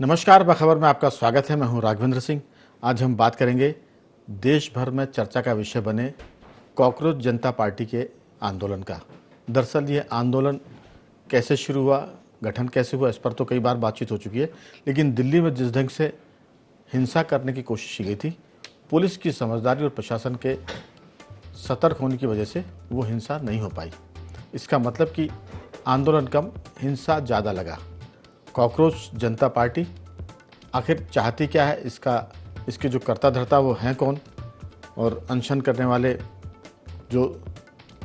नमस्कार, बखबर में आपका स्वागत है। मैं हूं राघवेंद्र सिंह। आज हम बात करेंगे देश भर में चर्चा का विषय बने कॉकरोच जनता पार्टी के आंदोलन का। दरअसल ये आंदोलन कैसे शुरू हुआ, गठन कैसे हुआ, इस पर तो कई बार बातचीत हो चुकी है, लेकिन दिल्ली में जिस ढंग से हिंसा करने की कोशिश की गई थी, पुलिस की समझदारी और प्रशासन के सतर्क होने की वजह से वो हिंसा नहीं हो पाई। इसका मतलब कि आंदोलन कम, हिंसा ज़्यादा लगा। कॉकरोच जनता पार्टी आखिर चाहती क्या है, इसके जो कर्ता धर्ता वो हैं कौन, और अनशन करने वाले जो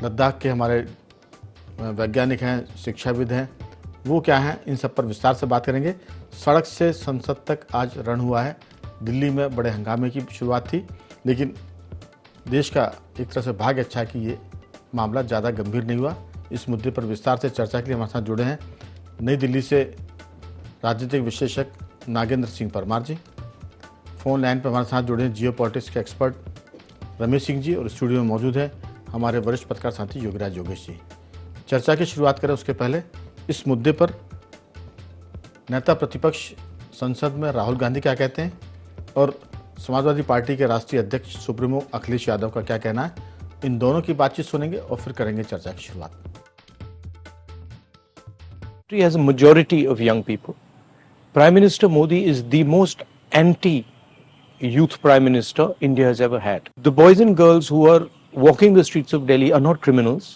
लद्दाख के हमारे वैज्ञानिक हैं, शिक्षाविद हैं, वो क्या हैं, इन सब पर विस्तार से बात करेंगे। सड़क से संसद तक आज रण हुआ है। दिल्ली में बड़े हंगामे की शुरुआत थी, लेकिन देश का एक तरह से भाग्य अच्छा है कि ये मामला ज़्यादा गंभीर नहीं हुआ। इस मुद्दे पर विस्तार से चर्चा के लिए हमारे साथ जुड़े हैं नई दिल्ली से राजनीतिक विश्लेषक नागेंद्र सिंह परमार जी। फोन लाइन पर हमारे साथ जुड़े हैं जियो पॉलिटिक्स के एक्सपर्ट रमेश सिंह जी, और स्टूडियो में मौजूद है हमारे वरिष्ठ पत्रकार साथी योगीराज योगेश जी। चर्चा की शुरुआत करें उसके पहले इस मुद्दे पर नेता प्रतिपक्ष संसद में राहुल गांधी क्या कहते हैं, और समाजवादी पार्टी के राष्ट्रीय अध्यक्ष सुप्रीमो अखिलेश यादव का क्या कहना है। इन दोनों की बातचीत सुनेंगे और फिर करेंगे चर्चा की शुरुआत। Has a majority of young people. Prime Minister Modi is the most anti-youth Prime Minister India has ever had. The boys and girls who are walking the streets of Delhi are not criminals.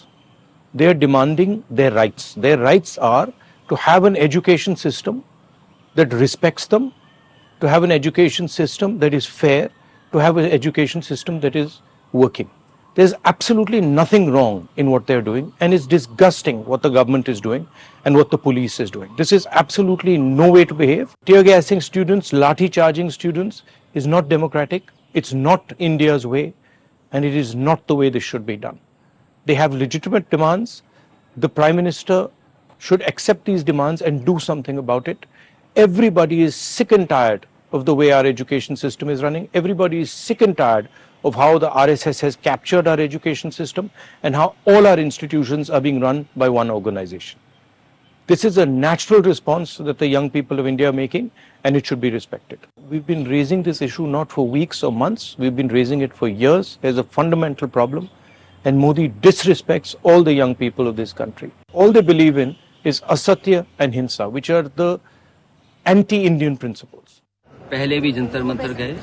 They are demanding their rights. Their rights are to have an education system that respects them, to have an education system that is fair, to have an education system that is working. There's absolutely nothing wrong in what they're doing, and it's disgusting what the government is doing and what the police is doing. This is absolutely no way to behave. Tear gassing students, lathi charging students is not democratic. It's not India's way, and it is not the way this should be done. They have legitimate demands. The Prime Minister should accept these demands and do something about it. Everybody is sick and tired of the way our education system is running. Everybody is sick and tired of how the RSS has captured our education system and how all our institutions are being run by one organization. This is a natural response that the young people of India are making, and it should be respected. We've been raising this issue not for weeks or months, we've been raising it for years. There's a fundamental problem, and Modi disrespects all the young people of this country. All they believe in is asatya and hinsa, which are the anti-Indian principles. पहले भी जंतर मंतर गए,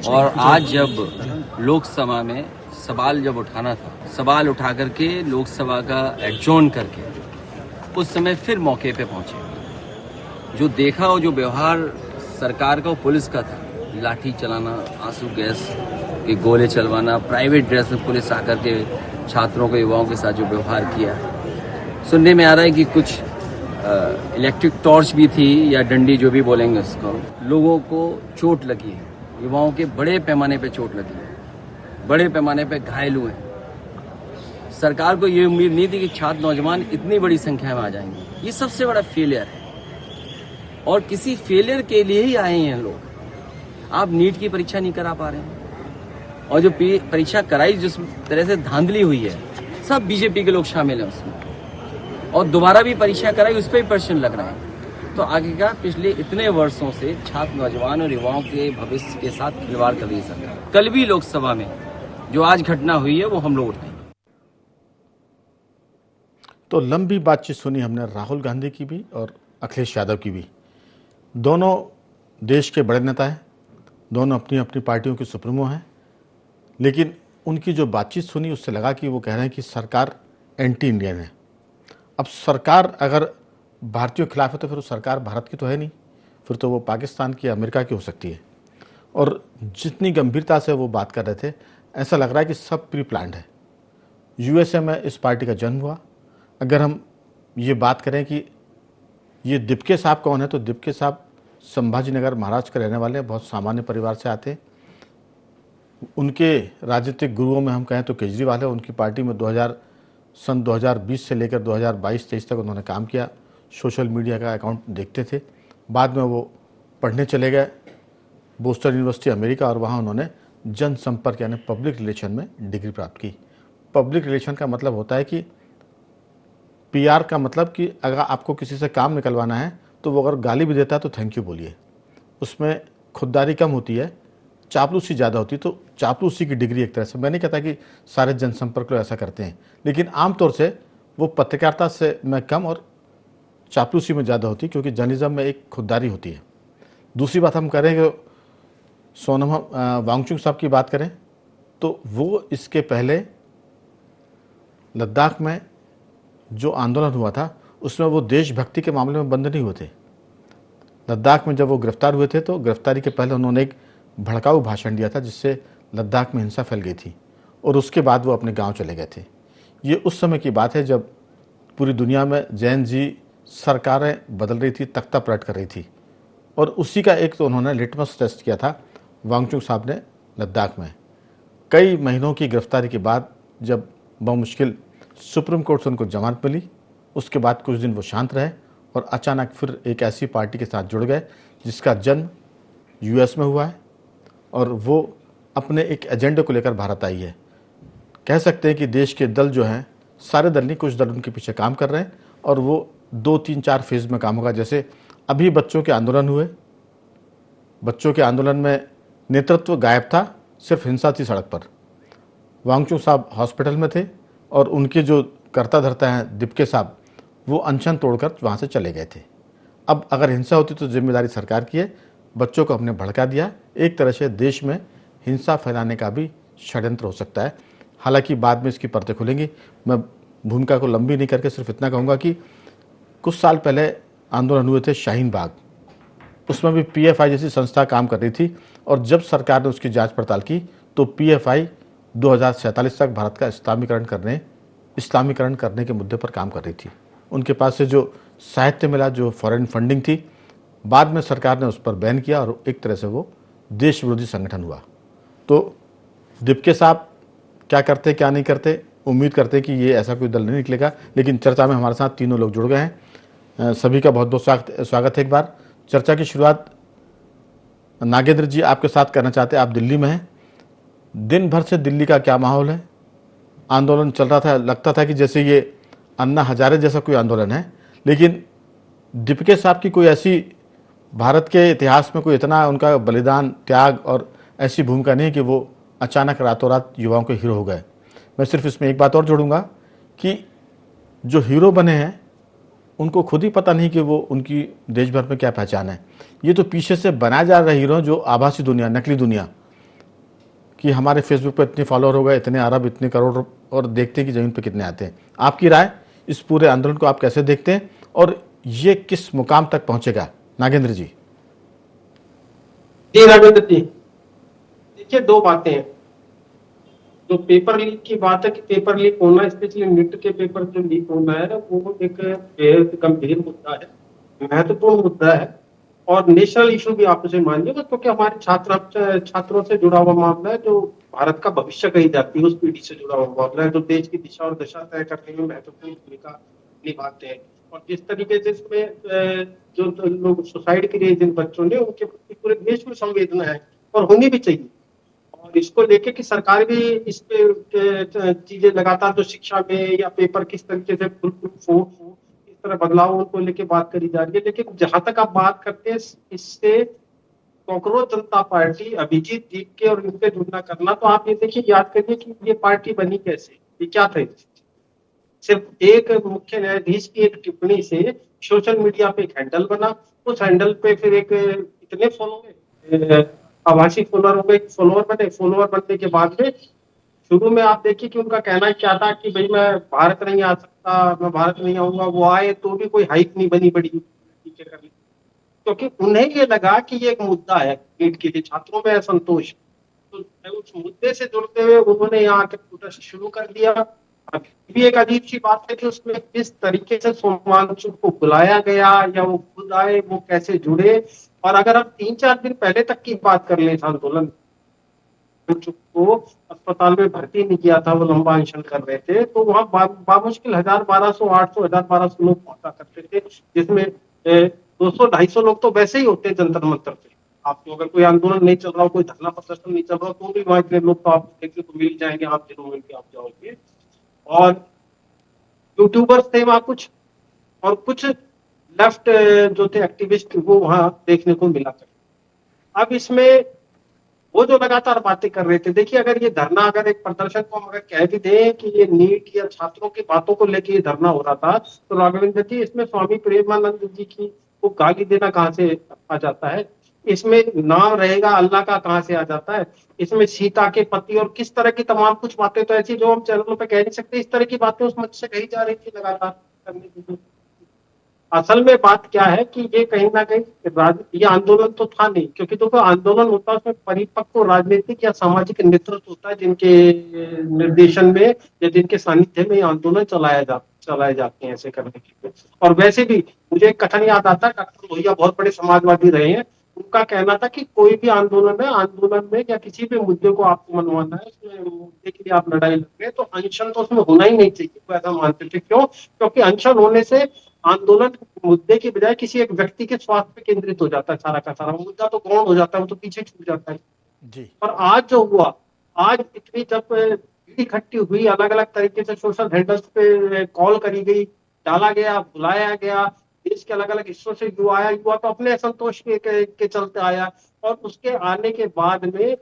और आज जब लोकसभा में सवाल जब उठाना था, सवाल उठा करके लोकसभा का एडजॉर्न करके उस समय फिर मौके पे पहुंचे। जो देखा और जो व्यवहार सरकार का और पुलिस का था, लाठी चलाना, आंसू गैस के गोले चलवाना, प्राइवेट ड्रेस में पुलिस आकर के छात्रों को, युवाओं के साथ जो व्यवहार किया, सुनने में आ रहा है कि कुछ इलेक्ट्रिक टॉर्च भी थी या डंडी, जो भी बोलेंगे उसको। लोगों को चोट लगी है, युवाओं के बड़े पैमाने पे चोट लगी है, बड़े पैमाने पे घायल हुए हैं। सरकार को ये उम्मीद नहीं थी कि छात्र नौजवान इतनी बड़ी संख्या में आ जाएंगे। ये सबसे बड़ा फेलियर है, और किसी फेलियर के लिए ही आए हैं लोग। आप नीट की परीक्षा नहीं करा पा रहे हैं, और जो परीक्षा कराई जिस तरह से धांधली हुई है, सब बीजेपी के लोग शामिल हैं उसमें, और दोबारा भी परीक्षा कराई, उस पर भी प्रश्न लग रहा है। तो आगे का पिछले इतने वर्षों से छात्र, नौजवान और युवाओं के भविष्य के साथ खिलवाड़ कर रही सरकार। कल भी लोकसभा में जो आज घटना हुई है वो हम लोग उठाएंगे। तो लंबी बातचीत सुनी हमने राहुल गांधी की भी और अखिलेश यादव की भी। दोनों देश के बड़े नेता हैं, दोनों अपनी अपनी पार्टियों के सुप्रीमो हैं, लेकिन उनकी जो बातचीत सुनी उससे लगा कि वो कह रहे हैं कि सरकार एंटी इंडियन है। अब सरकार अगर भारतीयों के खिलाफ है तो फिर वो सरकार भारत की तो है नहीं, फिर तो वो पाकिस्तान की, अमेरिका की हो सकती है। और जितनी गंभीरता से वो बात कर रहे थे, ऐसा लग रहा है कि सब प्री प्लान्ड है। यूएसए में इस पार्टी का जन्म हुआ। अगर हम ये बात करें कि ये दिपके साहब कौन है, तो दिपके साहब संभाजी नगर महाराष्ट्र के रहने वाले हैं, बहुत सामान्य परिवार से आते हैं। उनके राजनीतिक गुरुओं में हम कहें तो केजरीवाल है। उनकी पार्टी में सन 2020 से लेकर 2022-23 तक उन्होंने काम किया, सोशल मीडिया का अकाउंट देखते थे। बाद में वो पढ़ने चले गए बोस्टन यूनिवर्सिटी अमेरिका, और वहाँ उन्होंने जनसंपर्क यानी पब्लिक रिलेशन में डिग्री प्राप्त की। पब्लिक रिलेशन का मतलब होता है कि पीआर का मतलब कि अगर आपको किसी से काम निकलवाना है तो वो अगर गाली भी देता है तो थैंक यू बोलिए। उसमें खुददारी कम होती है, चापलूसी ज़्यादा होती है। तो चापलूसी की डिग्री एक तरह से, मैं नहीं कहता कि सारे जनसंपर्क लोग ऐसा करते हैं, लेकिन आमतौर से वो पत्रकारिता से में कम और चापलूसी में ज़्यादा होती है, क्योंकि जर्नलिज्म में एक खुददारी होती है। दूसरी बात हम करें सोनम वांगचुक साहब की बात करें तो वो इसके पहले लद्दाख में जो आंदोलन हुआ था उसमें वो देशभक्ति के मामले में बंद नहीं हुए थे। लद्दाख में जब वो गिरफ्तार हुए थे तो गिरफ्तारी के पहले उन्होंने एक भड़काऊ भाषण दिया था जिससे लद्दाख में हिंसा फैल गई थी, और उसके बाद वो अपने गांव चले गए थे। ये उस समय की बात है जब पूरी दुनिया में जैन जी सरकारें बदल रही थी, तख्ता पलट कर रही थी, और उसी का एक तो उन्होंने लिटमस टेस्ट किया था वांगचुक साहब ने लद्दाख में। कई महीनों की गिरफ्तारी के बाद जब बमुश्किल सुप्रीम कोर्ट से उनको जमानत मिली, उसके बाद कुछ दिन वो शांत रहे और अचानक फिर एक ऐसी पार्टी के साथ जुड़ गए जिसका जन्म यूएस में हुआ है, और वो अपने एक एजेंडे को लेकर भारत आई है। कह सकते हैं कि देश के दल जो हैं, सारे दल नहीं, कुछ दल उनके पीछे काम कर रहे हैं, और वो 2, 3, 4 फेज़ में काम होगा। जैसे अभी बच्चों के आंदोलन हुए, बच्चों के आंदोलन में नेतृत्व गायब था, सिर्फ हिंसा थी सड़क पर। वांगचुक साहब हॉस्पिटल में थे और उनके जो करता धरता हैं दिपके साहब, वो अनशन तोड़कर वहाँ से चले गए थे। अब अगर हिंसा होती तो जिम्मेदारी सरकार की है, बच्चों को हमने भड़का दिया। एक तरह से देश में हिंसा फैलाने का भी षड्यंत्र हो सकता है। हालांकि बाद में इसकी परतें खुलेंगी। मैं भूमिका को लंबी नहीं करके सिर्फ इतना कहूँगा कि कुछ साल पहले आंदोलन हुए थे शाहीन बाग, उसमें भी पीएफआई जैसी संस्था काम कर रही थी, और जब सरकार ने उसकी जांच पड़ताल की तो पीएफआई 2047 तक भारत का इस्लामीकरण करने के मुद्दे पर काम कर रही थी। उनके पास से जो साहित्य मिला, जो फॉरेन फंडिंग थी, बाद में सरकार ने उस पर बैन किया और एक तरह से वो देश विरोधी संगठन हुआ। तो दिपके साहब क्या करते क्या नहीं करते, उम्मीद करते कि ये ऐसा कोई दल नहीं निकलेगा, लेकिन चर्चा में हमारे साथ तीनों लोग जुड़ गए हैं। सभी का बहुत बहुत स्वागत है। एक बार चर्चा की शुरुआत नागेंद्र जी आपके साथ करना चाहते हैं। आप दिल्ली में हैं, दिन भर से दिल्ली का क्या माहौल है? आंदोलन चल रहा था, लगता था कि जैसे ये अन्ना हजारे जैसा कोई आंदोलन है, लेकिन दीपिका साहब की कोई ऐसी भारत के इतिहास में कोई इतना उनका बलिदान, त्याग और ऐसी भूमिका नहीं है कि वो अचानक रातों रात युवाओं के हीरो हो गए। मैं सिर्फ इसमें एक बात और जोड़ूंगा कि जो हीरो बने हैं उनको खुद ही पता नहीं कि वो उनकी देश भर में क्या पहचान है। ये तो पीछे से बनाए जा रहे हीरो जो आभासी दुनिया, नकली दुनिया, कि हमारे फेसबुक पर इतने फॉलोअर हो गए, इतने अरब, इतने करोड़, और देखते हैं कि ज़मीन पर कितने आते हैं। आपकी राय, इस पूरे आंदोलन को आप कैसे देखते हैं और ये किस मुकाम तक पहुंचेगा? नागेंद्र जी। जी राघवेंद्र जी, देखिए दो बातें हैं। जो पेपर लीक की बात है कि पेपर लीक होना, स्पेशली नीट के पेपर जो लीक होना है, वो एक बेहद गंभीर मुद्दा है, महत्वपूर्ण मुद्दा है और नेशनल इशू भी आप उसे मानिएगा, क्योंकि हमारे छात्रों से जुड़ा हुआ मामला है, जो भारत का भविष्य कही जाती है उस पीढ़ी से जुड़ा हुआ मामला है, जो देश की दिशा और दशा तय करने में महत्वपूर्ण भूमिका निभाते हैं। और जिस तरीके से इसमें जो लोग सुसाइड किए जिन बच्चों ने, उनके प्रति पूरे देश में संवेदना है और होनी भी चाहिए। और इसको लेके कि सरकार भी इस पे चीजें लगातार जो शिक्षा में या पेपर किस तरीके से इस तरह बदलाव उनको लेके बात करी जा रही है। लेकिन जहां तक आप बात करते हैं इससे कॉकरोच जनता पार्टी, अभिजीत जी के और इनके जुड़ना करना, तो आप ये देखिए, याद करिए कि ये पार्टी बनी कैसे, ये क्या था। सिर्फ एक मुख्य न्यायाधीश की एक टिप्पणी से सोशल मीडिया पे एक हैंडल बना, उस हैंडल पे फिर एक इतने फॉलोअर, आभासी फॉलोअर हो गए, फॉलोअर बनने के बाद में शुरू में आप देखिए कि उनका कहना क्या था कि भाई मैं भारत नहीं आ सकता, मैं भारत नहीं आऊंगा। वो आए तो भी कोई हाइप नहीं बनी बड़ी, क्योंकि उन्हें ये लगा कि ये एक मुद्दा है नीट के लिए, छात्रों में असंतोष। तो उस मुद्दे से जुड़ते हुए उन्होंने यहाँ आके प्रोटेस्ट शुरू कर दिया। अभी भी एक अजीब सी बात है कि उसमें किस तरीके से सोमवांशु को बुलाया गया या वो खुद आए, वो कैसे जुड़े। और अगर हम 3-4 दिन पहले तक की बात कर लें, इस आंदोलन को अस्पताल में भर्ती नहीं किया था, वो लंबा अनशन कर रहे थे, तो वहाँ बामुश्किल 1000-1200, 800-1200 लोग पहुंचा करते थे, जिसमें 200-250 लोग तो वैसे ही होते हैं जंतर मंतर पे। आपको अगर कोई आंदोलन नहीं चल रहा हो, कोई धरना प्रदर्शन नहीं चल रहा हो, तो भी वहाँ इतने लोग तो आप देखने को मिल जाएंगे, आप जिनों में आप जाओगे। और यूट्यूबर्स थे वहाँ कुछ, और कुछ लेफ्ट जो थे एक्टिविस्ट वो वहां देखने को मिला करते। अब इसमें वो जो लगातार बातें कर रहे थे, देखिए अगर ये धरना, अगर एक प्रदर्शन को हम अगर कह भी दें कि ये नीट या छात्रों की बातों को लेकर ये धरना हो रहा था, तो राघवेंद्र जी इसमें स्वामी प्रेमानंद जी की वो गाली देना कहाँ से आ जाता है? इसमें नाम रहेगा अल्लाह का कहाँ से आ जाता है? इसमें सीता के पति और किस तरह की तमाम कुछ बातें तो ऐसी जो हम चैनलों पे कह नहीं सकते, इस तरह की बातें उस मंच से कही जा रही थी लगातार करने की। असल में बात क्या है कि ये कहीं ना कहीं ये आंदोलन तो था नहीं, क्योंकि देखो आंदोलन होता है उसमें परिपक्व राजनीतिक या सामाजिक नेतृत्व होता है जिनके निर्देशन में या जिनके सानिध्य में ये आंदोलन चलाए जाते हैं ऐसे करने के लिए। और वैसे भी मुझे एक कथन याद आता है, डॉक्टर लोहिया बहुत बड़े समाजवादी रहे हैं, उनका कहना था कि कोई भी आंदोलन है, आंदोलन में या किसी भी मुद्दे को आपको मनवाना है, उसमें मुद्दे के लिए आप लड़ाई लड़ रहे हैं तो अनशन तो उसमें होना ही नहीं चाहिए, वो ऐसा मानते थे। क्यों? क्योंकि अनशन होने से आंदोलन मुद्दे की बजाय किसी एक व्यक्ति के स्वास्थ्य पे केंद्रित हो जाता है, सारा का सारा मुद्दा तो गौण हो जाता है, वो तो पीछे छूट जाता है। जी। पर आज जो हुआ, आज इतनी जब भीड़ इकट्ठी हुई, अलग अलग तरीके से सोशल हैंडल्स पे कॉल करी गई, डाला गया, बुलाया गया, देश के अलग अलग हिस्सों से युवा आया, युवा तो अपने असंतोष के चलते आया, और उसके आने के बाद में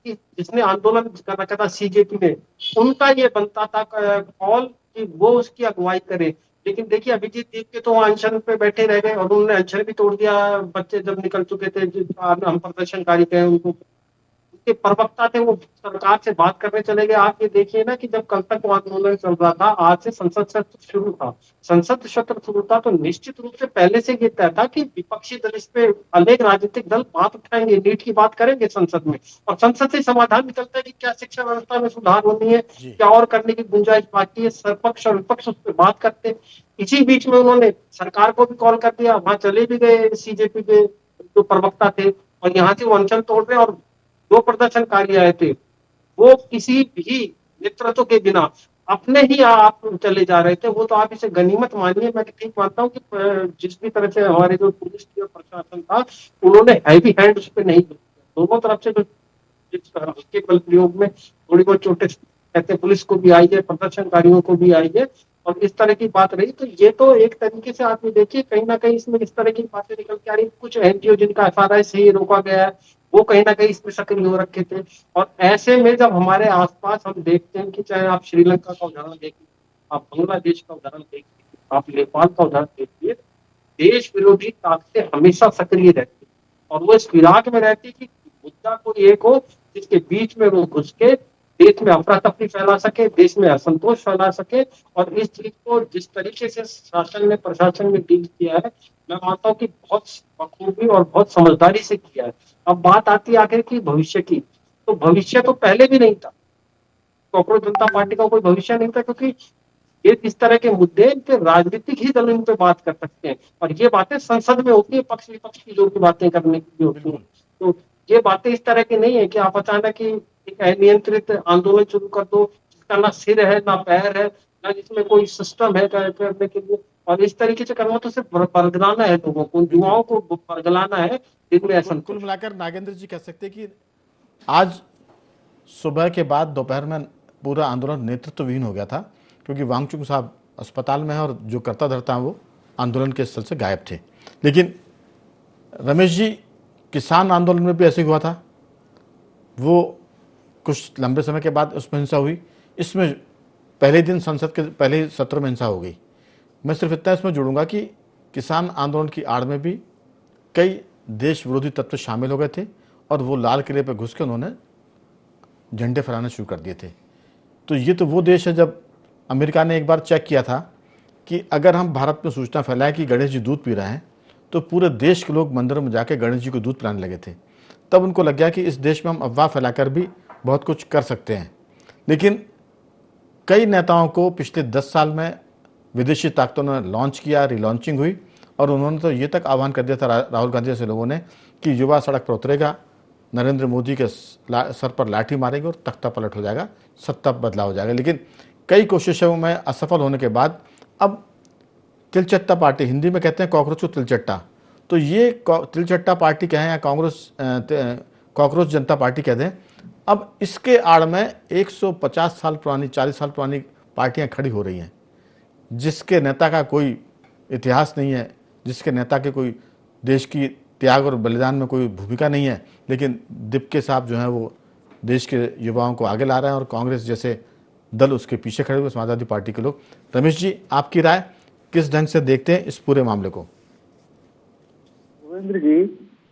जिसने आंदोलन कर रखा था सीजेपी ने, उनका ये बनता था कॉल कि वो उसकी अगुवाई करे। लेकिन देखिए अभिजीत दीप के तो अनशन पे बैठे रह गए और उन्होंने अनशन भी तोड़ दिया, बच्चे जब निकल चुके थे, हम प्रदर्शनकारी कहे उनको, उनके प्रवक्ता थे वो सरकार से बात करने चले गए। आप ये देखिए ना कि जब कल तक वो आंदोलन चल रहा था, आज से संसद सत्र शुरू था, संसद सत्र शुरू था तो निश्चित रूप से पहले से ये तय था कि विपक्षी दल इस पे, अनेक राजनीतिक दल बात उठाएंगे, नीट की बात करेंगे संसद में, और संसद से समाधान निकलता है कि क्या शिक्षा व्यवस्था में सुधार होनी है, क्या और करने की गुंजाइश बाकी है, सरपक्ष और विपक्ष उस पर बात करते। इसी बीच में उन्होंने सरकार को भी कॉल कर दिया, वहां चले भी गए सीजेपी के जो प्रवक्ता थे, और यहाँ से वो अनशन तोड़ रहे, और जो प्रदर्शनकारी आए थे वो किसी भी नेतृत्व के बिना अपने ही आप चले जा रहे थे। वो तो आप इसे गनीमत मानिए, मैं ठीक मानता हूँ कि जिस भी तरह से हमारे जो पुलिस की और प्रशासन था, उन्होंने हैवी हैंड उस पर नहीं दिया। दोनों तरफ से जो हल्के बल प्रयोग में थोड़ी बहुत चोटें कहते पुलिस को भी आई है, प्रदर्शनकारियों को भी आई है, और इस तरह की बात रही। तो ये तो एक तरीके से आप ये देखिए कहीं ना कहीं इसमें इस तरह की बातें निकल के आ रही। कुछ एनजीओ जिनका एफआरआई से ही रोका गया है, वो कहीं ना कहीं इसमें सक्रिय हो रखे थे। और ऐसे में जब हमारे आसपास हम देखते हैं कि चाहे आप श्रीलंका का उदाहरण देखिए, आप बांग्लादेश का उदाहरण देखिए, आप नेपाल का उदाहरण देखिए, देश विरोधी ताकतें हमेशा सक्रिय रहती है, और वो इस फिराक में रहती कि मुद्दा कोई एक हो जिसके बीच में वो घुस के देश में अफरा तफरी फैला सके, देश में असंतोष फैला सके। और इस चीज को जिस तरीके से शासन ने, प्रशासन ने डील किया है, मैं मानता हूँ कि बहुत बखूबी और बहुत समझदारी से किया है। अब बात आती है आखिर की भविष्य की, तो भविष्य तो पहले भी नहीं था, कॉकरोच जनता पार्टी का कोई भविष्य नहीं था, क्योंकि ये इस तरह के मुद्दे के राजनीतिक ही दल इन पे बात कर सकते हैं, और ये बातें संसद में होती है, पक्ष विपक्ष की जो भी बातें करने की होती है। तो ये बातें इस तरह की नहीं है कि आप अचानक ही एक अनियंत्रित आंदोलन शुरू कर दो जिसका ना सिर है ना पैर है, ना जिसमें कोई सिस्टम है करने के लिए, और इस तरीके से करना तो सिर्फ बरगलाना है, लोगों को, युवाओं को बरगलाना है, जिनमें ऐसा कुल मिलाकर नागेंद्र जी कह सकते हैं कि आज सुबह के बाद दोपहर में पूरा आंदोलन नेतृत्वहीन हो गया था, क्योंकि वांगचुक साहब अस्पताल में है और जो करता धरता वो आंदोलन के स्थल से गायब थे। लेकिन रमेश जी, किसान आंदोलन में भी ऐसे हुआ था, वो कुछ लंबे समय के बाद उसमें हिंसा हुई। इसमें पहले दिन संसद के पहले सत्र में हिंसा हो गई। मैं सिर्फ इतना इसमें जोड़ूंगा कि किसान आंदोलन की आड़ में भी कई देश विरोधी तत्व शामिल हो गए थे, और वो लाल किले पर घुस के उन्होंने झंडे फहराने शुरू कर दिए थे। तो ये तो वो देश है, जब अमेरिका ने एक बार चेक किया था कि अगर हम भारत में सूचना फैलाएं कि गणेश जी दूध पी रहे हैं, तो पूरे देश के लोग मंदिर में जाके गणेश जी को दूध पिलाने लगे थे। तब उनको लग गया कि इस देश में हम अफवाह फैलाकर भी बहुत कुछ कर सकते हैं। लेकिन कई नेताओं को पिछले 10 साल में विदेशी ताकतों ने लॉन्च किया, रिलॉन्चिंग हुई, और उन्होंने तो ये तक आह्वान कर दिया था राहुल गांधी जैसे लोगों ने कि युवा सड़क पर उतरेगा, नरेंद्र मोदी के सर पर लाठी मारेंगे और तख्ता पलट हो जाएगा, सत्ता बदलाव हो जाएगा। लेकिन कई कोशिशों में असफल होने के बाद अब तिलचट्टा पार्टी, हिंदी में कहते हैं कॉकरोच को तिलचट्टा, तो ये तिलचट्टा पार्टी कहें या कॉकरोच जनता पार्टी कहते हैं, अब इसके आड़ में 150 साल पुरानी, 40 साल पुरानी पार्टियां खड़ी हो रही हैं, जिसके नेता का कोई इतिहास नहीं है, जिसके नेता के कोई देश की त्याग और बलिदान में कोई भूमिका नहीं है, लेकिन दिप्के साहब जो हैं वो देश के युवाओं को आगे ला रहे हैं और कांग्रेस जैसे दल उसके पीछे खड़े हुए, समाजवादी पार्टी के लोग। रमेश जी, आपकी राय, किस ढंग से देखते हैं इस पूरे मामले को? सुरेंद्र जी,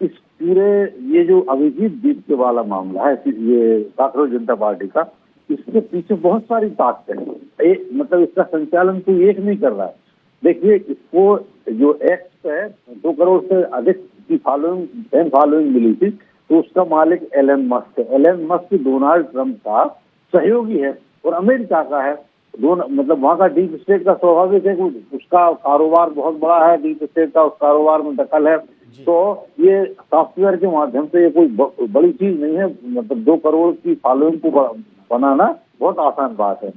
इस पूरे ये जो अभिजीत दीप्के वाला मामला है, ये कॉकरोच जनता पार्टी का, इसके पीछे बहुत सारी ताकतें हैं। मतलब इसका संचालन कोई एक नहीं कर रहा है। देखिए, इसको जो एक्ट है 2 करोड़ से अधिक की फैन फॉलोइंग मिली थी, तो उसका मालिक एलन मस्क है। एलन मस्क डोनाल्ड ट्रंप का सहयोगी है और अमेरिका का है। दोनों मतलब वहाँ का डीप स्टेट का स्वाभाविक है, उसका कारोबार बहुत बड़ा है, डीप स्टेट का उस कारोबार में दखल है। तो ये सॉफ्टवेयर के माध्यम से ये कोई बड़ी चीज नहीं है। मतलब 2 करोड़ की फॉलोइंग को बनाना बहुत आसान बात है।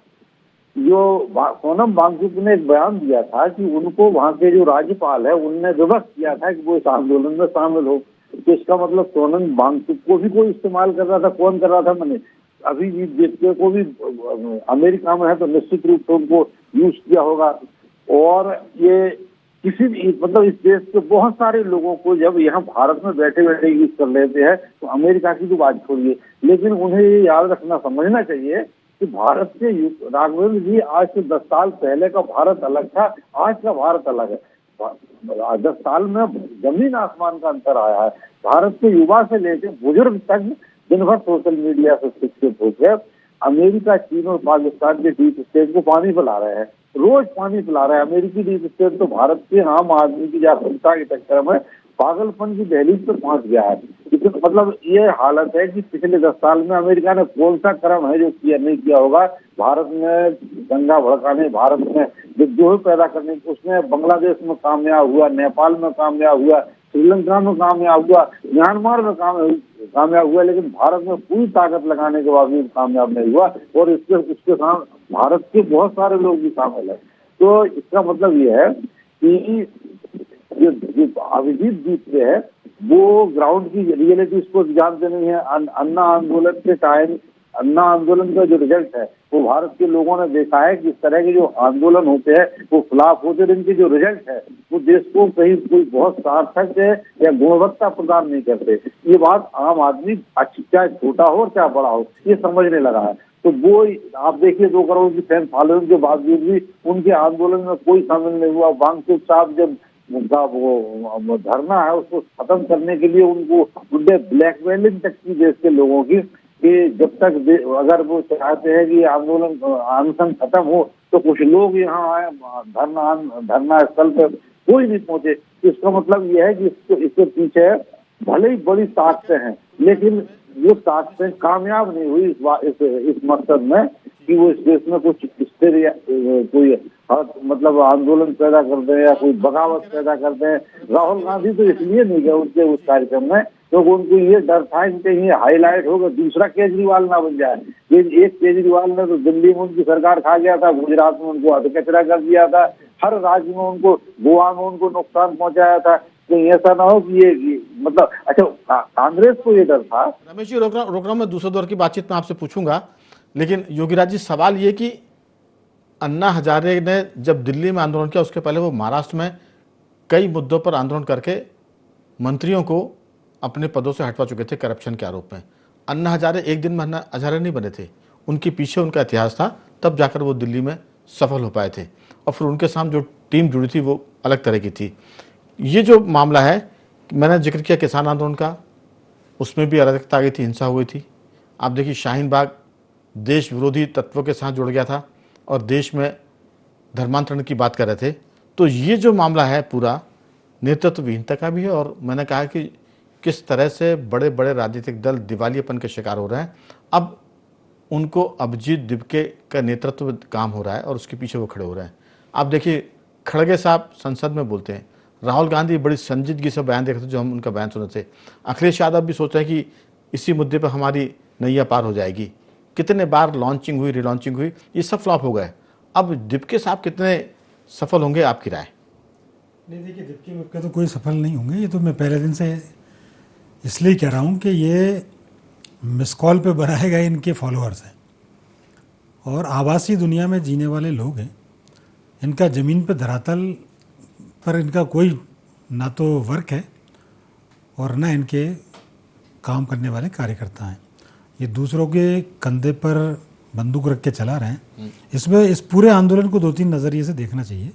जो सोनम वांगचुक ने एक बयान दिया था कि उनको वहाँ के जो राज्यपाल है उनने विवश किया था कि वो इस आंदोलन में शामिल हो। तो इसका मतलब सोनम वांगचुक को भी कोई इस्तेमाल कर रहा था। कौन कर रहा था? मैंने अभिजीत दीप्के को भी अमेरिका में है तो निश्चित रूप से उनको यूज किया होगा। और ये किसी भी मतलब इस देश के बहुत सारे लोगों को जब यहाँ भारत में बैठे बैठे यूज कर लेते हैं तो अमेरिका की तो बात छोड़िए, लेकिन उन्हें ये याद रखना समझना चाहिए कि भारत के राघवेंद्र जी, आज से 10 साल पहले का भारत अलग था, आज का भारत अलग है। 10 साल में जमीन आसमान का अंतर आया है। भारत के युवा से लेकर बुजुर्ग तक दिन भर सोशल मीडिया से शिक्षित होकर अमेरिका, चीन और पाकिस्तान के डीप स्टेट को पानी पिला रहे हैं, रोज पानी पिला रहे हैं। अमेरिकी डीप स्टेट तो भारत के आम आदमी की जागरूकता के चक्कर में पागलपन की दहलीज पर पहुंच गया है। लेकिन मतलब ये हालत है कि पिछले 10 साल में अमेरिका ने कौन सा कर्म है जो किया नहीं किया होगा। भारत में दंगा भड़काने, भारत में विद्रोह पैदा करने, उसने बांग्लादेश में कामयाब हुआ, नेपाल में कामयाब हुआ, श्रीलंका में कामयाब हुआ, म्यांमार में कामयाब हुआ, लेकिन भारत में पूरी ताकत लगाने के बावजूद कामयाब नहीं हुआ। और उसके साथ भारत के बहुत सारे लोग भी शामिल है। तो इसका मतलब ये है कि जो अभिजीत दीप्के है वो ग्राउंड की रियलिटीज को जानते नहीं है। अन्ना आंदोलन के टाइम, अन्ना आंदोलन का जो रिजल्ट है वो भारत के लोगों ने देखा है कि इस तरह के जो आंदोलन होते हैं वो फ्लॉप होते हैं। इनके जो रिजल्ट है वो देश को कहीं कोई बहुत सार्थक है या गुणवत्ता प्रदान नहीं करते। ये बात आम आदमी, चाहे छोटा हो और चाहे बड़ा हो, ये समझने लगा है। तो वो आप देखिए 2 करोड़ की फैन फॉलोइंग के बावजूद भी उनके आंदोलन में कोई शामिल नहीं हुआ। वांगचुक साहब जब उनका वो धरना है उसको खत्म करने के लिए उनको ब्लैकमेलिंग तक की देश के लोगों की, कि जब तक अगर वो चाहते हैं कि आंदोलन अनशन खत्म हो तो कुछ लोग यहाँ आए धरना स्थल पर, कोई नहीं पहुंचे। तो इसका मतलब ये है कि इसके पीछे भले ही बड़ी ताकतें हैं, लेकिन ये ताकतें कामयाब नहीं हुई इस मकसद में कि वो इस देश में कुछ स्थिर या कोई मतलब आंदोलन पैदा कर दें या कोई बगावत पैदा कर दें। राहुल गांधी तो इसलिए नहीं गए उनके उस कार्यक्रम में क्योंकि उनको ये डर था कि कहीं हाईलाइट होगा, दूसरा केजरीवाल ना बन जाए। एक केजरीवाल ने तो दिल्ली में उनकी सरकार खा गया था, गुजरात में उनको अधकचरा कर दिया था, हर राज्य में उनको, गोवा में उनको नुकसान पहुंचाया था। कहीं ऐसा ना हो कि ये मतलब अच्छा कांग्रेस को ये डर था। रमेश जी, रोक रहा हूं, मैं दूसरे दौर की बातचीत में आपसे पूछूंगा, लेकिन योगीराज जी, सवाल ये कि अन्ना हजारे ने जब दिल्ली में आंदोलन किया उसके पहले वो महाराष्ट्र में कई मुद्दों पर आंदोलन करके मंत्रियों को अपने पदों से हटवा चुके थे करप्शन के आरोप में। अन्ना हजारे एक दिन में अन्ना हजारे नहीं बने थे, उनके पीछे उनका इतिहास था, तब जाकर वो दिल्ली में सफल हो पाए थे। और फिर उनके साथ जो टीम जुड़ी थी वो अलग तरह की थी। ये जो मामला है, मैंने जिक्र किया किसान आंदोलन का, उसमें भी अराजकता आ गई थी, हिंसा हुई थी। आप देखिए शाहीन बाग देश विरोधी तत्वों के साथ जुड़ गया था और देश में धर्मांतरण की बात कर रहे थे। तो ये जो मामला है पूरा नेतृत्वहीनता का भी है, और मैंने कहा कि किस तरह से बड़े बड़े राजनीतिक दल दिवालियेपन के शिकार हो रहे हैं। अब उनको अभिजीत दीप्के का नेतृत्व काम हो रहा है और उसके पीछे वो खड़े हो रहे हैं। आप देखिए खड़गे साहब संसद में बोलते हैं, राहुल गांधी बड़ी संजीदगी से बयान देते थे, जो हम उनका बयान सुने थे। अखिलेश यादव भी सोच रहे हैं कि इसी मुद्दे पर हमारी नैया पार हो जाएगी। कितने बार लॉन्चिंग हुई, रिलॉन्चिंग हुई, ये सब फ्लॉप हो गए। अब दीप्के साहब कितने सफल होंगे, आपकी राय? नहीं, देखिए दीप्के तो कोई सफल नहीं होंगे। ये तो मैं पहले दिन से इसलिए कह रहा हूँ कि ये मिस कॉल पे बनाए गए इनके फॉलोअर्स हैं और आभासी दुनिया में जीने वाले लोग हैं। इनका ज़मीन पे धरातल पर इनका कोई ना तो वर्क है और ना इनके काम करने वाले कार्यकर्ता हैं। ये दूसरों के कंधे पर बंदूक रख के चला रहे हैं। इसमें इस पूरे आंदोलन को 2-3 नज़रिए से देखना चाहिए।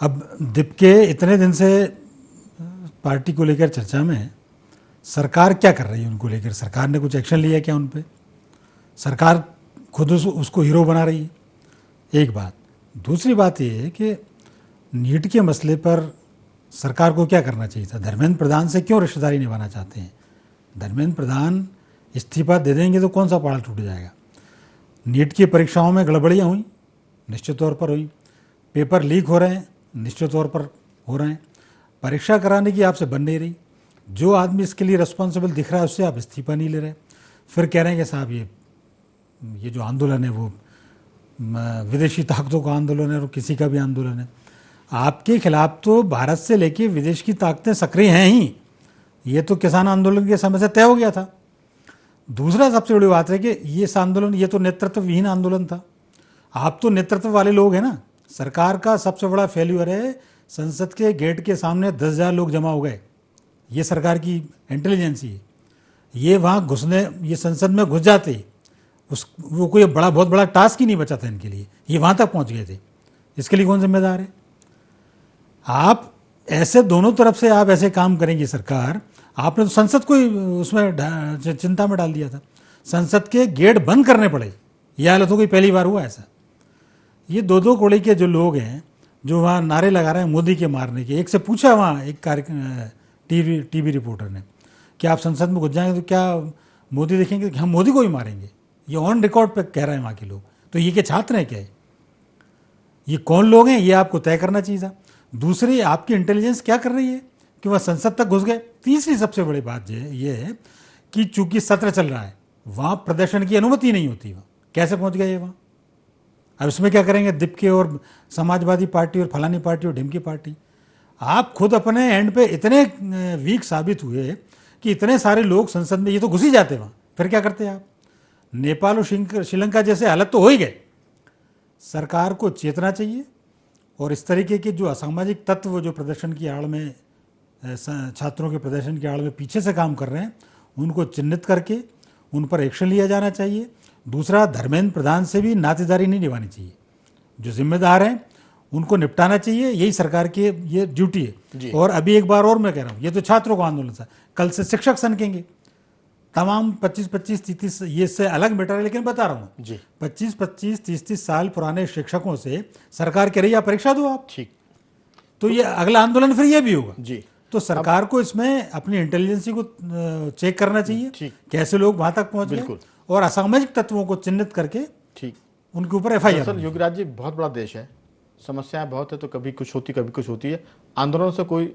अब दिप इतने दिन से पार्टी को लेकर चर्चा में है, सरकार क्या कर रही है उनको लेकर? सरकार ने कुछ एक्शन लिया क्या उन पे? सरकार खुद उसको हीरो बना रही है, एक बात। दूसरी बात ये है कि नीट के मसले पर सरकार को क्या करना चाहिए था? धर्मेंद्र प्रधान से क्यों रिश्तेदारी निभाना चाहते हैं? धर्मेंद्र प्रधान इस्तीफा दे देंगे तो कौन सा पहाड़ टूट जाएगा? नीट की परीक्षाओं में गड़बड़ियाँ हुई, निश्चित तौर पर हुई। पेपर लीक हो रहे हैं, निश्चित तौर पर हो रहे हैं। परीक्षा कराने की आपसे बन नहीं रही। जो आदमी इसके लिए रिस्पॉन्सिबल दिख रहा है उससे आप इस्तीफा नहीं ले रहे। फिर कह रहे हैं कि साहब ये जो आंदोलन है वो विदेशी ताकतों का आंदोलन है और किसी का भी आंदोलन है। आपके खिलाफ तो भारत से लेके विदेश की ताकतें सक्रिय हैं ही। ये तो किसान आंदोलन के समय से तय हो गया था। दूसरा सबसे बड़ी बात है कि ये आंदोलन, ये तो नेतृत्वविहीन आंदोलन था। आप तो नेतृत्व वाले लोग हैं ना। सरकार का सबसे बड़ा फेल्यूर है, संसद के गेट के सामने 10,000 लोग जमा हो गए। ये सरकार की इंटेलिजेंसी है। ये वहाँ घुसने, ये संसद में घुस जाते, वो कोई बहुत बड़ा टास्क ही नहीं बचा था इनके लिए। ये वहाँ तक पहुँच गए थे। इसके लिए कौन जिम्मेदार है? आप ऐसे दोनों तरफ से आप ऐसे काम करेंगे सरकार। आपने तो संसद को ही उसमें चिंता में डाल दिया था। संसद के गेट बंद करने पड़े। यह हालत हो गई, पहली बार हुआ ऐसा। ये दो कोड़ी के जो लोग हैं जो वहाँ नारे लगा रहे हैं मोदी के मारने के। एक से पूछा वहाँ एक टीवी रिपोर्टर ने कि आप संसद में घुस जाएंगे तो क्या मोदी देखेंगे कि हम मोदी को ही मारेंगे? ये ऑन रिकॉर्ड पे कह रहे हैं वहाँ के लोग। तो ये के छात्र हैं क्या? ये कौन लोग हैं? ये आपको तय करना चाहिए था। दूसरी, आपकी इंटेलिजेंस क्या कर रही है कि वह संसद तक घुस गए? तीसरी सबसे बड़ी बात ये है कि चूंकि सत्र चल रहा है, वहाँ प्रदर्शन की अनुमति नहीं होती। वहाँ कैसे पहुँच गए वहाँ? अब इसमें क्या करेंगे दिप के और समाजवादी पार्टी और फलानी पार्टी और ढिमकी पार्टी? आप खुद अपने एंड पे इतने वीक साबित हुए कि इतने सारे लोग संसद में, ये तो घुस ही जाते वहाँ। फिर क्या करते आप? नेपाल और श्रीलंका जैसे हालत तो हो ही गए। सरकार को चेतना चाहिए और इस तरीके के जो असामाजिक तत्व जो प्रदर्शन की आड़ में, छात्रों के प्रदर्शन की आड़ में पीछे से काम कर रहे हैं, उनको चिन्हित करके उन पर एक्शन लिया जाना चाहिए। दूसरा, धर्मेंद्र प्रधान से भी नातेदारी नहीं निभानी चाहिए। जो जिम्मेदार हैं उनको निपटाना चाहिए। यही सरकार की ये ड्यूटी है। और अभी एक बार और मैं कह रहा हूँ, ये तो छात्रों का आंदोलन था, कल से शिक्षक सनकेंगे। तमाम 25-25, 30, ये से अलग मैटर है, लेकिन बता रहा हूँ जी, 25-25, 30 साल पुराने शिक्षकों से सरकार कह रही है परीक्षा दो आप। ठीक, तो ये अगला आंदोलन फिर ये भी होगा जी। तो सरकार को इसमें अपनी इंटेलिजेंसी को चेक करना चाहिए, कैसे लोग वहां तक पहुंच गए, और असामाजिक तत्वों को चिन्हित करके ठीक उनके ऊपर FIR। योगीराज जी, बहुत बड़ा देश है, समस्याएं बहुत है, तो कभी कुछ होती कभी कुछ होती है। आंदोलन से कोई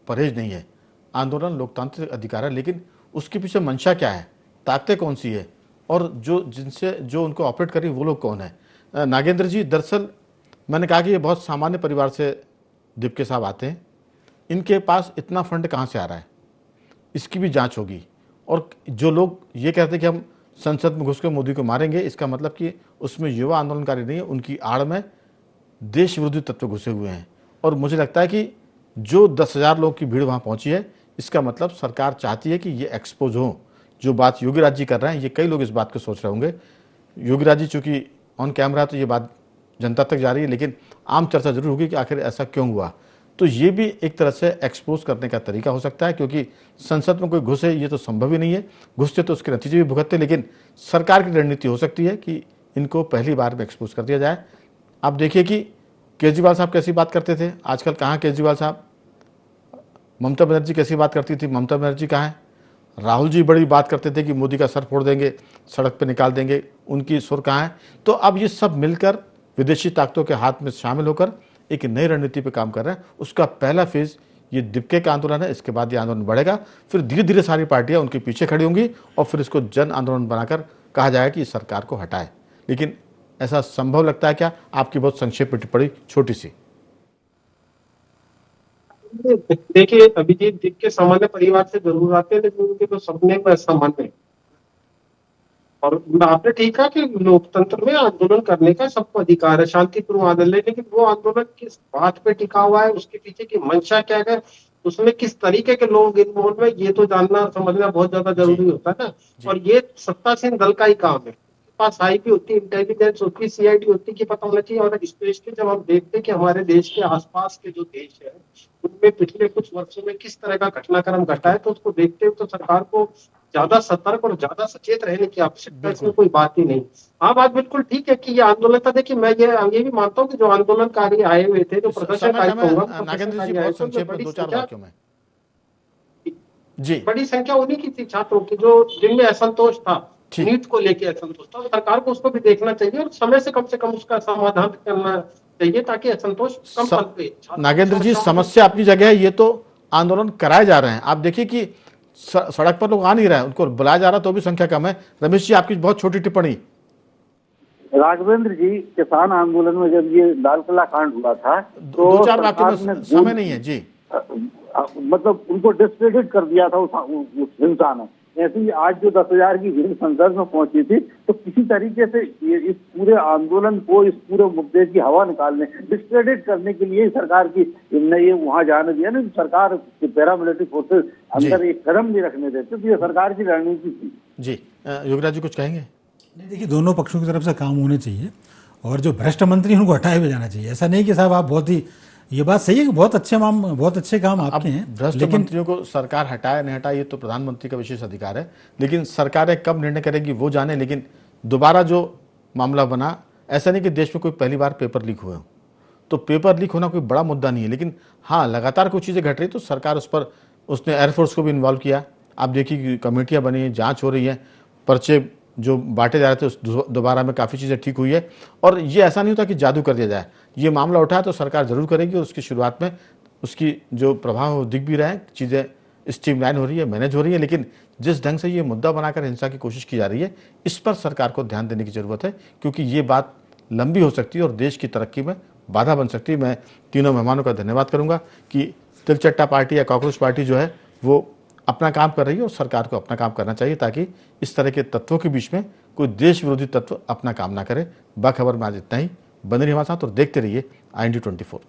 परहेज नहीं है। आंदोलन लोकतांत्रिक अधिकार है, लेकिन उसके पीछे मंशा क्या है, ताकतें कौन सी है, और जो उनको ऑपरेट करी वो लोग कौन है? नागेंद्र जी, दरअसल मैंने कहा कि ये बहुत सामान्य परिवार से दिप के साहब आते हैं। इनके पास इतना फंड कहाँ से आ रहा है, इसकी भी जांच होगी। और जो लोग ये कहते हैं कि हम संसद में घुस कर मोदी को मारेंगे, इसका मतलब कि उसमें युवा आंदोलनकारी नहीं है, उनकी आड़ में देश विरोधी तत्व घुसे हुए हैं। और मुझे लगता है कि जो 10,000 लोगों की भीड़ वहाँ पहुँची है, इसका मतलब सरकार चाहती है कि ये एक्सपोज हो। जो बात योगीराज जी कर रहे हैं, ये कई लोग इस बात को सोच रहे होंगे। योगीराज जी चूँकि ऑन कैमरा तो ये बात जनता तक जा रही है, लेकिन आम चर्चा जरूर होगी कि आखिर ऐसा क्यों हुआ। तो ये भी एक तरह से एक्सपोज करने का तरीका हो सकता है, क्योंकि संसद में कोई घुसे ये तो संभव ही नहीं है, घुसते तो उसके नतीजे भी भुगतते। लेकिन सरकार की रणनीति हो सकती है कि इनको पहली बार में एक्सपोज कर दिया जाए। आप देखिए कि केजरीवाल साहब कैसी बात करते थे, आजकल कहाँ केजरीवाल साहब। ममता बनर्जी कैसी बात करती थी, ममता बनर्जी कहाँ है। राहुल जी बड़ी बात करते थे कि मोदी का सर फोड़ देंगे, सड़क पे निकाल देंगे, उनकी सुर कहाँ है। तो अब ये सब मिलकर विदेशी ताकतों के हाथ में शामिल होकर एक नई रणनीति पे काम कर रहे हैं। उसका पहला फेज ये दिपके का आंदोलन है। इसके बाद ये आंदोलन बढ़ेगा, फिर धीरे धीरे सारी पार्टियां उनके पीछे खड़ी होंगी और फिर इसको जन आंदोलन बनाकर कहा जाएगा कि इस सरकार को हटाए। लेकिन ऐसा संभव लगता है क्या? आपकी बहुत संक्षेप में टिप्पणी छोटी सी। देखिए, अभिजीत दिप के सामान्य परिवार से जरूर आते हैं, लेकिन उनके तो सपने को असामान्य है। और आपने ठीक कहा कि लोकतंत्र में आंदोलन करने का सबको अधिकार है, शांतिपूर्ण आंदोलन, लेकिन वो आंदोलन किस बात पे टिका हुआ है, उसके पीछे की मंशा क्या है, उसमें किस तरीके के लोग इन्वॉल्व है, ये तो जानना समझना बहुत ज्यादा जरूरी होता है ना। और ये सत्तासीन दल का ही काम है, पास आईबी होती है, इंटेलिजेंस होती है, सीआईडी होती है, कि पता होना चाहिए। और स्पेशली जब हम देखते हैं कि हमारे देश के आसपास के जो देश है उनमें पिछले कुछ वर्षों में किस तरह का घटनाक्रम घटा है, तो उसको देखते हुए तो सरकार को ज्यादा सतर्क और ज्यादा सचेत रहने की आवश्यकता है, इसमें कोई बात ही नहीं। हाँ, बात बिल्कुल ठीक है कि ये आंदोलन था। देखिए, मैं ये भी मानता हूँ कि जो आंदोलनकारी आए हुए थे, जो प्रदर्शनकारी नागेंद्र जी, बहुत संक्षेप में 2-4 वाक्यों में जी। बड़ी संख्या उन्हीं की थी छात्रों की, जो जिनमें असंतोष था, नीट को लेके असंतोष था। सरकार को उसको भी देखना चाहिए और समय से कम उसका समाधान करना चाहिए, ताकि असंतोष कम पनपे। नागेंद्र जी, समस्या अपनी जगह है, ये तो आंदोलन कराए जा रहे हैं। आप देखिए कि सड़क पर लोग आ नहीं रहे हैं, उनको बुलाया जा रहा तो भी संख्या कम है। रमेश जी, आपकी बहुत छोटी टिप्पणी। राघवेंद्र जी, किसान आंदोलन में जब ये लाल किला कांड हुआ था तो 2-4 वाक्यों में, समय नहीं है जी। मतलब उनको डिस्क्रेडिट कर दिया था उस हिंसा ने। ऐसे ही आज जो 10,000 की भीड़ संसद में पहुंची थी, तो किसी तरीके से इस पूरे आंदोलन को, इस पूरे मुद्दे की हवा निकालने, डिस्क्रेडिट करने के लिए सरकार की ने ये वहां जाने दिया ना। सरकार के पैरामिलिट्री फोर्सेस अंदर एक कदम नहीं रखने देते, तो ये सरकार की रणनीति थी जी। योगराज जी, कुछ कहेंगे? नहीं, देखिए, दोनों पक्षों की तरफ से काम होने चाहिए और जो भ्रष्ट मंत्री उनको हटाए हुए जाना चाहिए। ऐसा नहीं कि साहब आप बहुत ही, ये बात सही है कि बहुत अच्छे काम आपके हैं, भ्रष्ट लेकिन मंत्रियों को सरकार हटाए नहीं हटाए ये तो प्रधानमंत्री का विशेष अधिकार है, लेकिन सरकारें कब निर्णय करेगी वो जाने। लेकिन दोबारा जो मामला बना, ऐसा नहीं कि देश में कोई पहली बार पेपर लीक हुए हो, तो पेपर लीक होना कोई बड़ा मुद्दा नहीं है। लेकिन हाँ, लगातार कुछ चीज़ें घट रही तो सरकार उस पर, उसने एयरफोर्स को भी इन्वॉल्व किया। आप देखिए कि कमेटियाँ बनी हैं, जाँच हो रही है, पर्चे जो बांटे जा रहे थे उस दोबारा में काफ़ी चीज़ें ठीक हुई है। और ये ऐसा नहीं होता कि जादू कर दिया जाए। ये मामला उठाया तो सरकार ज़रूर करेगी और उसकी शुरुआत में उसकी जो प्रभाव दिख भी रहे हैं, चीज़ें स्ट्रीमलाइन हो रही है, मैनेज हो रही है। लेकिन जिस ढंग से ये मुद्दा बनाकर हिंसा की कोशिश की जा रही है, इस पर सरकार को ध्यान देने की ज़रूरत है, क्योंकि ये बात लंबी हो सकती है और देश की तरक्की में बाधा बन सकती है। मैं तीनों मेहमानों का धन्यवाद करूँगा कि तिलचट्टा पार्टी या कॉकरोच पार्टी जो है वो अपना काम कर रही है और सरकार को अपना काम करना चाहिए, ताकि इस तरह के तत्वों के बीच में कोई देश विरोधी तत्व अपना काम ना करे। बाखबर में आज इतना ही। बने रहिए हमारे साथ और देखते रहिए IND24।